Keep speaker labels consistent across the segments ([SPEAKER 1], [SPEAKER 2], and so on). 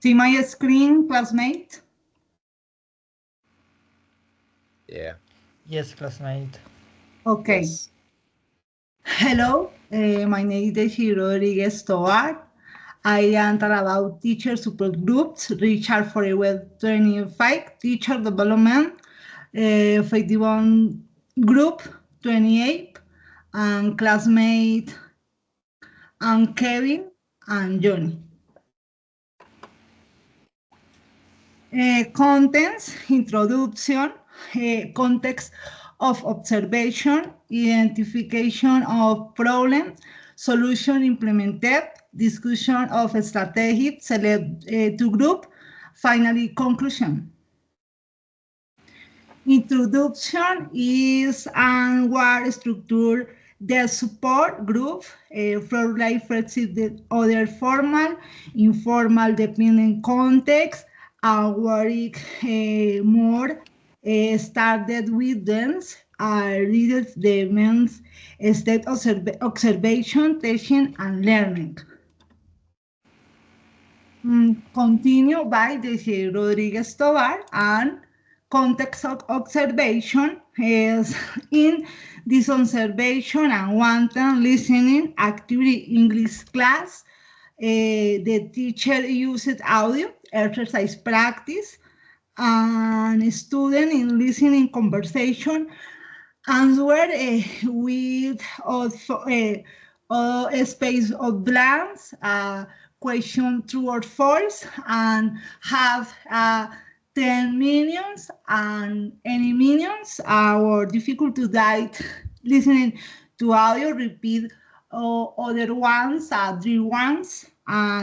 [SPEAKER 1] See my screen, classmate?
[SPEAKER 2] Yeah.
[SPEAKER 3] Yes, classmate.
[SPEAKER 1] Okay.
[SPEAKER 2] Yes.
[SPEAKER 1] Hello, my name is Rodriguez Tovar. I am about teacher support groups, Richard Forever 25, teacher development, 51 group 28, and classmate, and Kevin and Johnny. Contents, introduction, context of observation, identification of problems, solution implemented, discussion of strategy, select to group, finally conclusion. Introduction is and what structure the support group from like first the other formal, informal dependent context, work more started with them, readers the means state observation, teaching and learning. Continue by the Rodriguez Tovar and context of observation is in this observation and wanton listening activity English class. The teacher used audio, exercise practice, and student in listening conversation answer with also a space of blanks, question true or false, and have 10 minutes and any minutes or difficult to diet listening to audio, repeat other ones, three ones,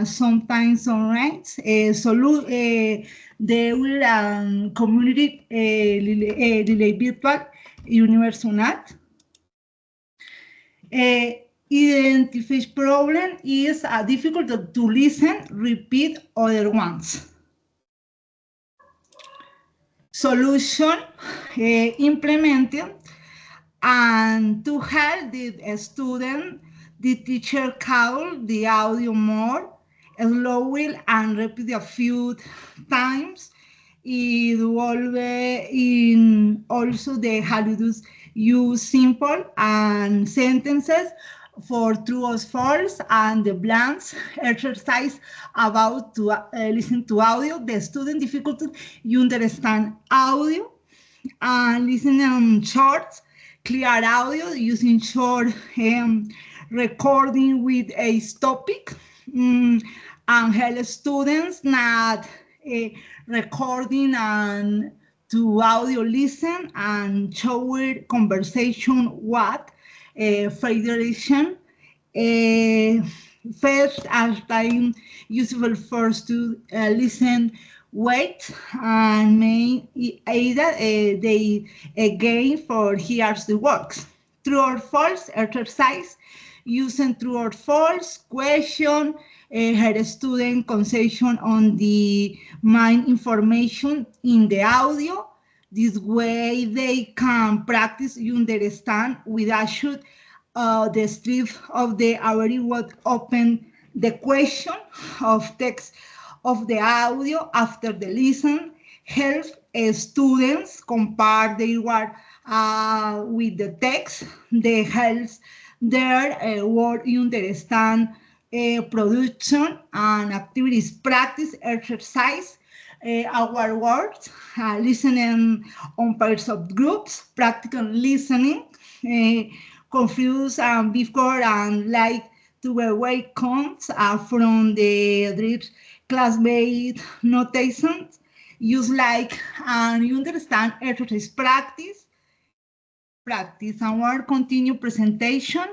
[SPEAKER 1] sometimes on rights. They will community relay virtual universal. Identify problem is difficult to listen, repeat other ones. Solution implemented and to help the student, the teacher call the audio more slowly and repeat a few times. It will in also the how to use simple and sentences for true or false and the blanks exercise about to listen to audio. The student difficulty you understand audio and listening short, clear audio using short recording with a topic and help students not recording and to audio listen and show conversation what federation first as time useful first to listen wait and may either they again for here's the works true or false exercise using true or false question her student concession on the main information in the audio. This way they can practice you understand without should the strip of the already would open the question of text of the audio after the listen help students compare their work with the text. They helps their word you understand production and activities practice exercise our words listening on pairs of groups practical listening confused and before and like to away comes from the drips classmate notations use like and you understand exercise practice and word continue presentation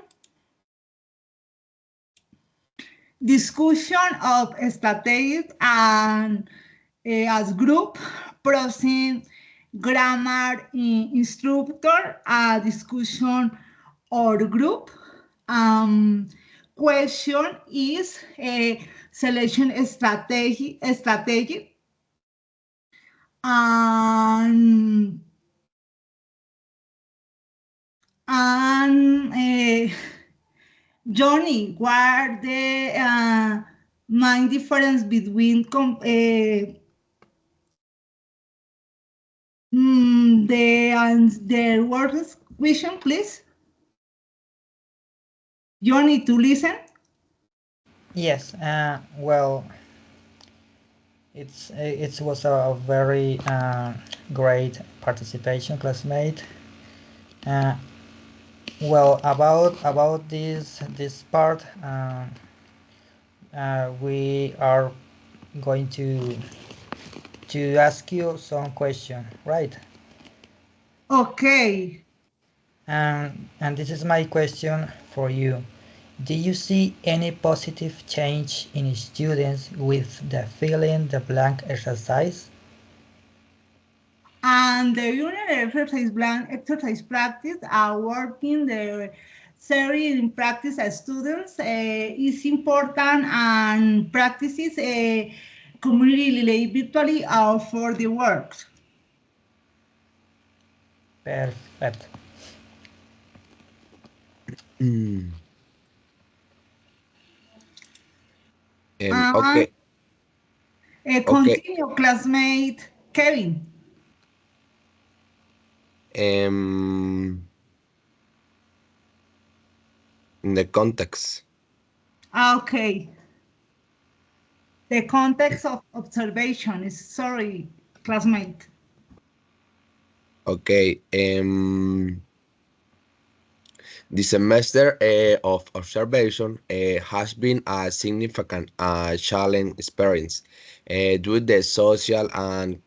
[SPEAKER 1] discussion of strategies and as group process grammar instructor discussion or group question is a selection strategy and Johnny, what the main difference between the words question, please. You need to listen.
[SPEAKER 2] Yes, well, it was a very great participation, classmate. Uh, well, about this part, we are going to ask you some question, right?
[SPEAKER 1] Okay.
[SPEAKER 2] And this is my question for you. Do you see any positive change in students with the filling the blank exercise?
[SPEAKER 1] And the unit exercise practice are working the theory in practice as students is important and practices community virtually or for the work.
[SPEAKER 2] Perfect.
[SPEAKER 3] Mm,
[SPEAKER 1] And
[SPEAKER 3] okay, okay.
[SPEAKER 1] continue, classmate Kevin.
[SPEAKER 3] Um, in the context.
[SPEAKER 1] Okay. The context of observation is sorry, classmate.
[SPEAKER 3] Okay. The semester of observation has been a significant challenge experience due to the social and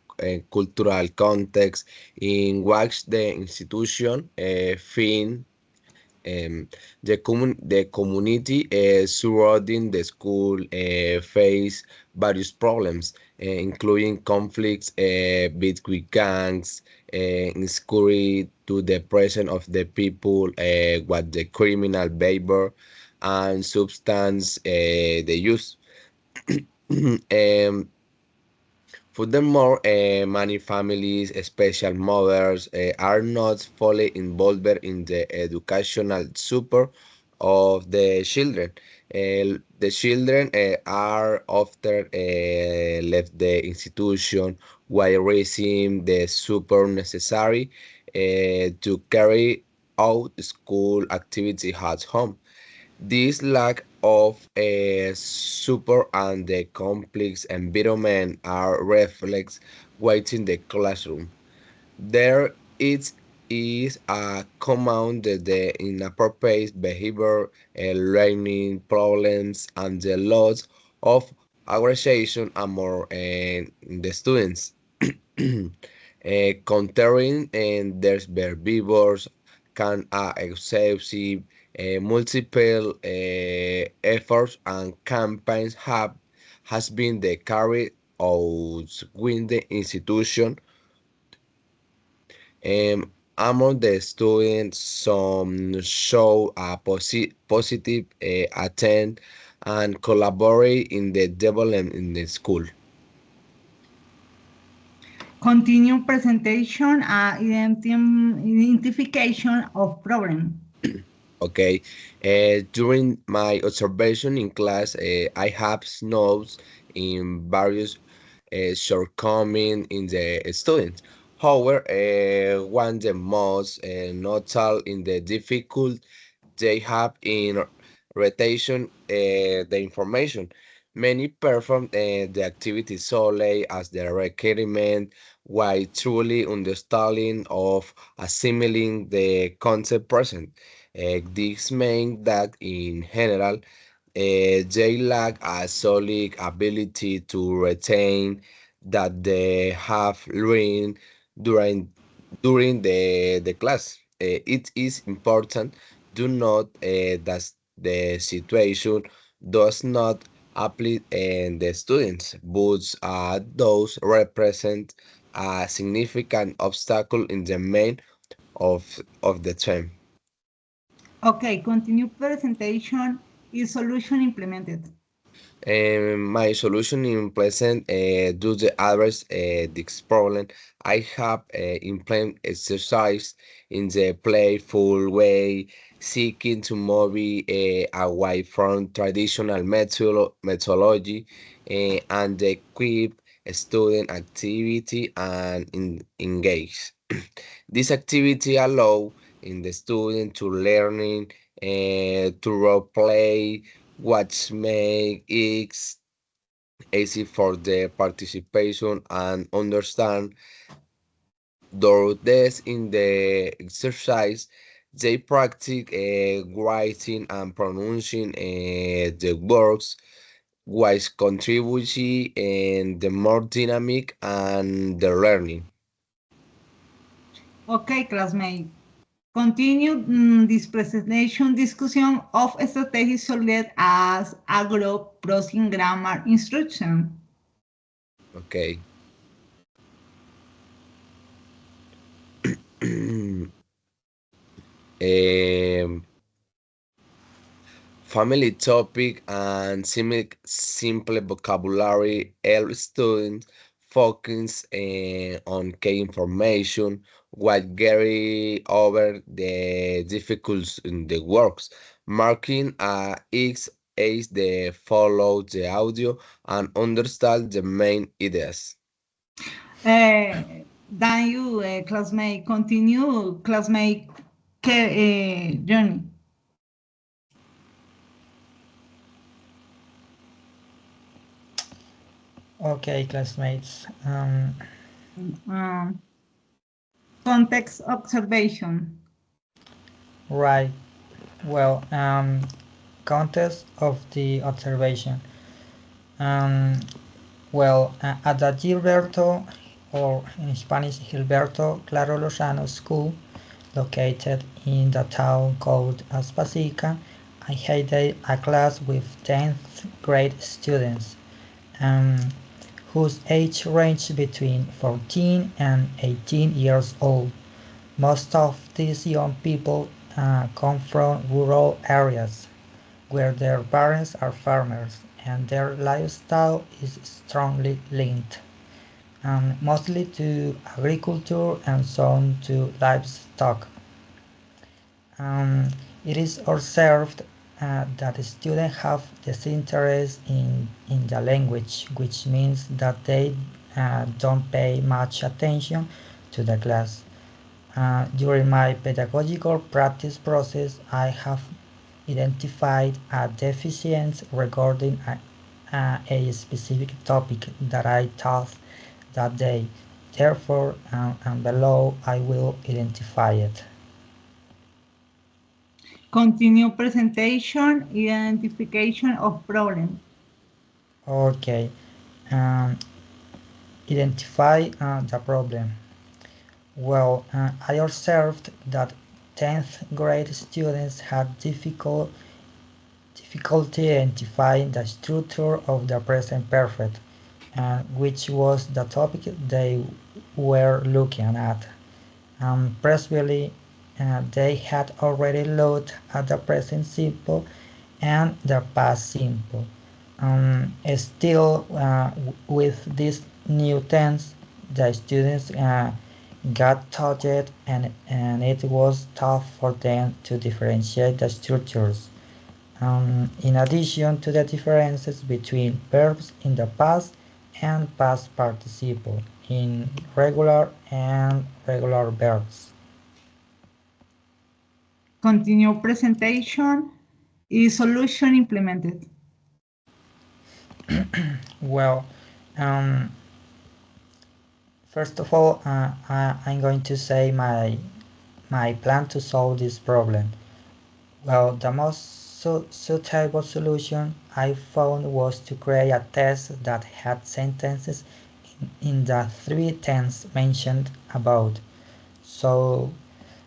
[SPEAKER 3] cultural context in which the institution find the community surrounding the school face various problems, including conflicts between gangs, insecurity to the presence of the people, what the criminal behavior, and substance the use. um, Furthermore, many families, especially mothers, are not fully involved in the educational support of the children. The children are often left the institution while receiving the support necessary to carry out school activity at home. This lack of support and the complex environment are reflects within the classroom. There is a common that the inappropriate behavior, learning problems, and the loss of aggression among the students. Countering and there's behaviors can excessive multiple efforts and campaigns have has been the carried out within the institution. Among the students, some show a positive attend and collaborate in the development in the school.
[SPEAKER 1] Continue presentation identification of problem.
[SPEAKER 3] Okay. During my observation in class, I have notes in various shortcomings in the students. However, one the most notable in the difficult they have in rotation the information. Many perform the activity solely as the requirement, while truly understanding of assimilating the concept present. This means that in general, they lack a solid ability to retain that they have learned during the class. It is important to note that the situation does not apply in the students, but those represent a significant obstacle in the main of the term.
[SPEAKER 1] Okay, continue presentation is solution implemented.
[SPEAKER 3] My solution in present do the address this problem. I have implement exercise in the playful way, seeking to move away from traditional methodology and equip student activity and engage. This activity allow in the student to learning to role play, what make it easy for the participation and understand though this in the exercise they practice writing and pronouncing the words which contribute in the more dynamic and the learning.
[SPEAKER 1] Okay, classmate. Continue this presentation discussion of strategies solid as agro processing grammar instruction.
[SPEAKER 3] Okay. um, Family topic and simple vocabulary help students focus on key information while getting over the difficulties in the works. Marking a X as they follow the audio and understand the main ideas.
[SPEAKER 1] Then you, classmate, continue, classmate Johnny.
[SPEAKER 2] Okay, classmates.
[SPEAKER 1] Um, Context observation.
[SPEAKER 2] Right. Well, context of the observation. Um, at the Gilberto, or in Spanish Gilberto Claro Lozano School, located in the town called Aspasica, I had a class with 10th grade students, um, whose age ranged between 14 and 18 years old. Most of these young people come from rural areas where their parents are farmers and their lifestyle is strongly linked, mostly to agriculture and some to livestock. Um, it is observed that students have disinterest in the language, which means that they don't pay much attention to the class. During my pedagogical practice process, I have identified a deficiency regarding a specific topic that I taught that day. Therefore, and below I will identify it.
[SPEAKER 1] Continue presentation, identification of problem.
[SPEAKER 2] Okay, um, identify the problem. Well, I observed that 10th grade students had difficulty identifying the structure of the present perfect, which was the topic they were looking at. Previously, they had already looked at the present simple and the past simple. Still, with this new tense, the students got taught it, and it was tough for them to differentiate the structures. In addition to the differences between verbs in the past and past participle in regular and regular verbs.
[SPEAKER 1] Continue presentation, is solution implemented.
[SPEAKER 2] Well, um, first of all, I'm going to say my plan to solve this problem. Well, the most suitable solution I found was to create a test that had sentences in the three tenses mentioned above. So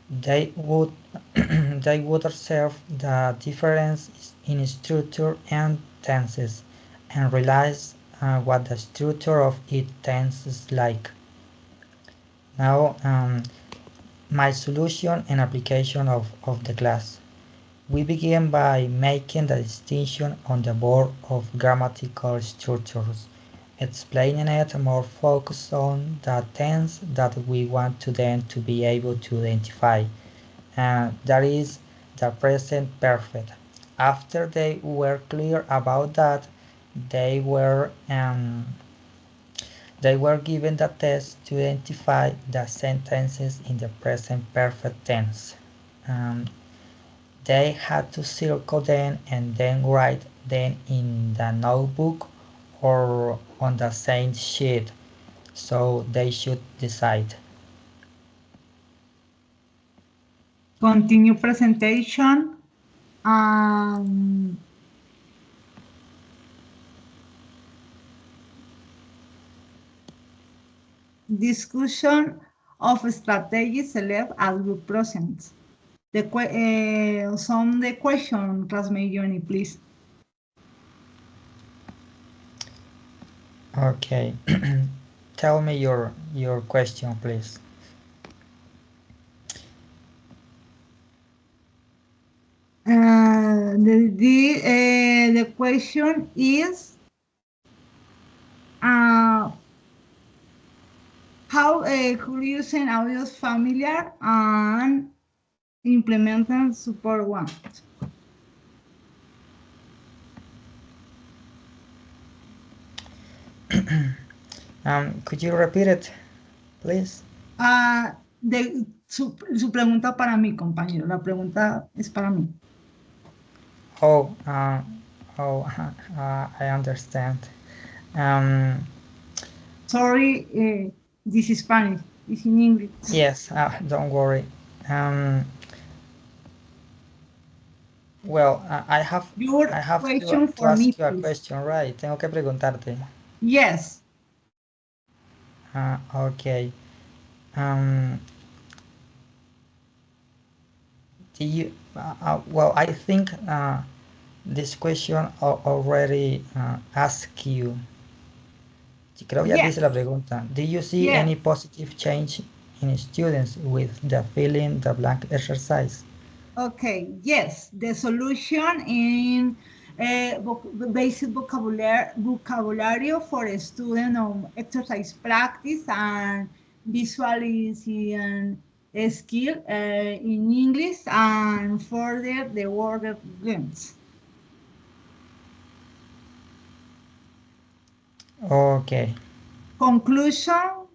[SPEAKER 2] they would they would observe the difference in structure and tenses and realize what the structure of each tense is like. Now, my solution and application of the class. We begin by making the distinction on the board of grammatical structures, explaining it more focused on the tense that we want to them to be able to identify, and that is the present perfect. After they were clear about that, they were um, they were given the test to identify the sentences in the present perfect tense. Um, they had to circle them and then write them in the notebook or on the same sheet, so they should decide.
[SPEAKER 1] Continue presentation. Discussion of strategies select as group presents. Some the question, classmate Johnny, please.
[SPEAKER 2] Okay. Tell me your question, please.
[SPEAKER 1] The question is how could you send audios familiar and implement support one?
[SPEAKER 2] Could you repeat it, please?
[SPEAKER 1] Su pregunta para mí, compañero. La pregunta es para mí.
[SPEAKER 2] Oh, I understand. Um,
[SPEAKER 1] Sorry, this is Spanish. It's in English.
[SPEAKER 2] yes, don't worry. Well, I have
[SPEAKER 1] Question
[SPEAKER 2] to
[SPEAKER 1] for me,
[SPEAKER 2] ask you a
[SPEAKER 1] please.
[SPEAKER 2] question, right? Tengo que preguntarte.
[SPEAKER 1] Yes.
[SPEAKER 2] Okay. Do you? Well, I think this question already asked you. Creo que ya te hice
[SPEAKER 1] Yes.
[SPEAKER 2] la pregunta. Do you see
[SPEAKER 1] Yes.
[SPEAKER 2] any positive change in students with the filling the blank exercise?
[SPEAKER 1] Okay. Yes. The solution in basic vocabulary for a student of exercise practice and visualization skill in English and further the word games.
[SPEAKER 2] Okay.
[SPEAKER 1] Conclusion.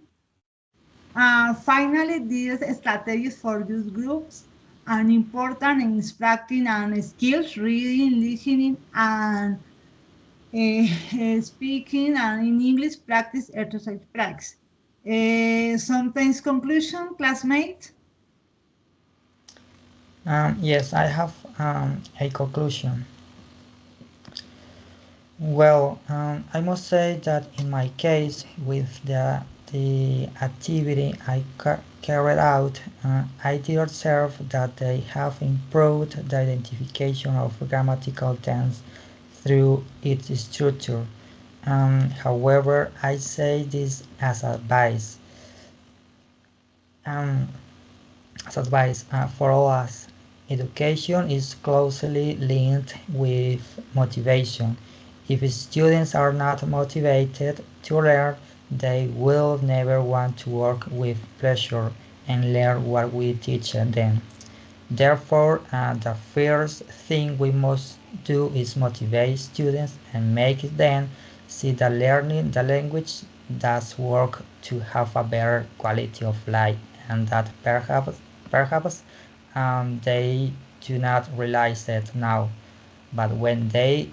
[SPEAKER 1] Finally, these strategies for these groups are important in practicing and skills, reading, listening, and speaking, and in English practice, exercise practice. Sometimes conclusion, classmate?
[SPEAKER 2] Yes, I have a conclusion. Well, I must say that in my case, with the activity I carried out, I did observe that they have improved the identification of grammatical tense through its structure. However, I say this as advice. Um, for all us, education is closely linked with motivation. If students are not motivated to learn, they will never want to work with pleasure and learn what we teach them. Therefore, the first thing we must do is motivate students and make them see that learning the language does work to have a better quality of life, and that perhaps they do not realize it now, but when they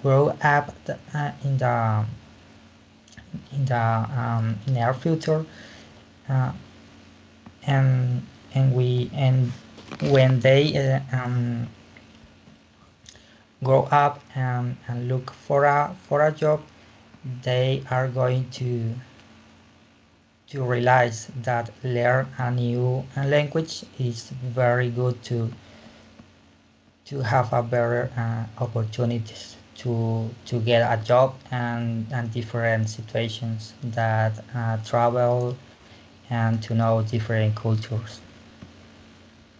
[SPEAKER 2] grow up in the near future, uh, and and when they grow up and look for a job, they are going to realize that learn a new language is very good to have a better opportunities to get a job and different situations that travel and to know different cultures.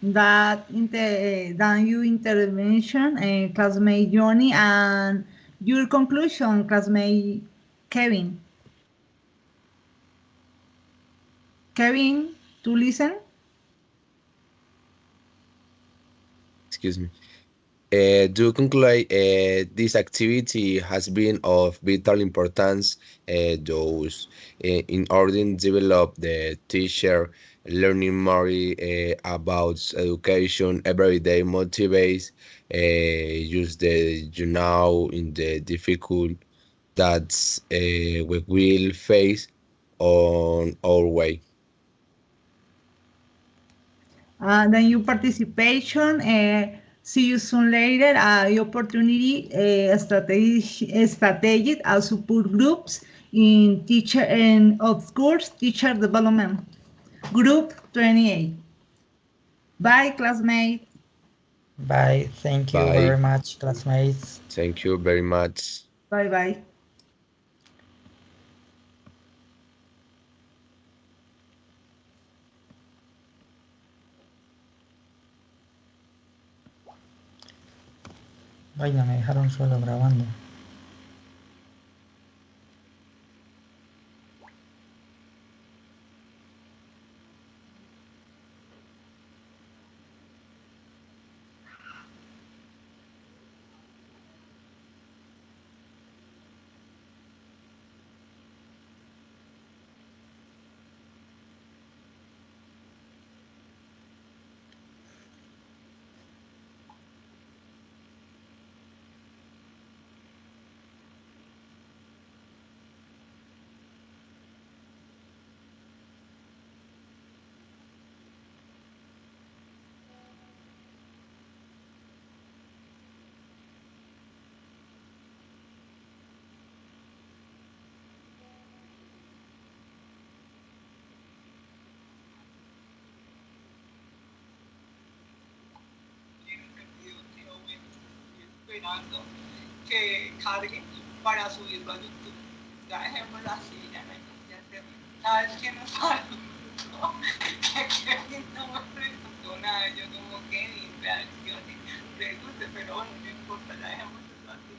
[SPEAKER 1] than your intervention, classmate Johnny, and your conclusion, classmate Kevin. Kevin, to listen.
[SPEAKER 3] Excuse me. To conclude, this activity has been of vital importance those in order to develop the teacher learning more about education every day motivates use the in the difficult that we will face on our way.
[SPEAKER 1] Then your participation. See you soon later. The opportunity, strategic support groups in teacher and of course teacher development. Group 28. Bye, classmate.
[SPEAKER 2] Bye. Thank you
[SPEAKER 3] Bye.
[SPEAKER 2] very much, classmates.
[SPEAKER 3] Thank you very much.
[SPEAKER 1] Bye, bye.
[SPEAKER 2] Ay, no me dejaron solo grabando.
[SPEAKER 1] Esperando que cargue para subirlo a YouTube. Ya dejémoslo así, ya no hay que hacerlo. ¿Sabes qué me faltó? Que Kevin no me preguntó nada. Yo como Kevin, reaccione, pregunte, pero bueno, no importa, ya dejémoslo así.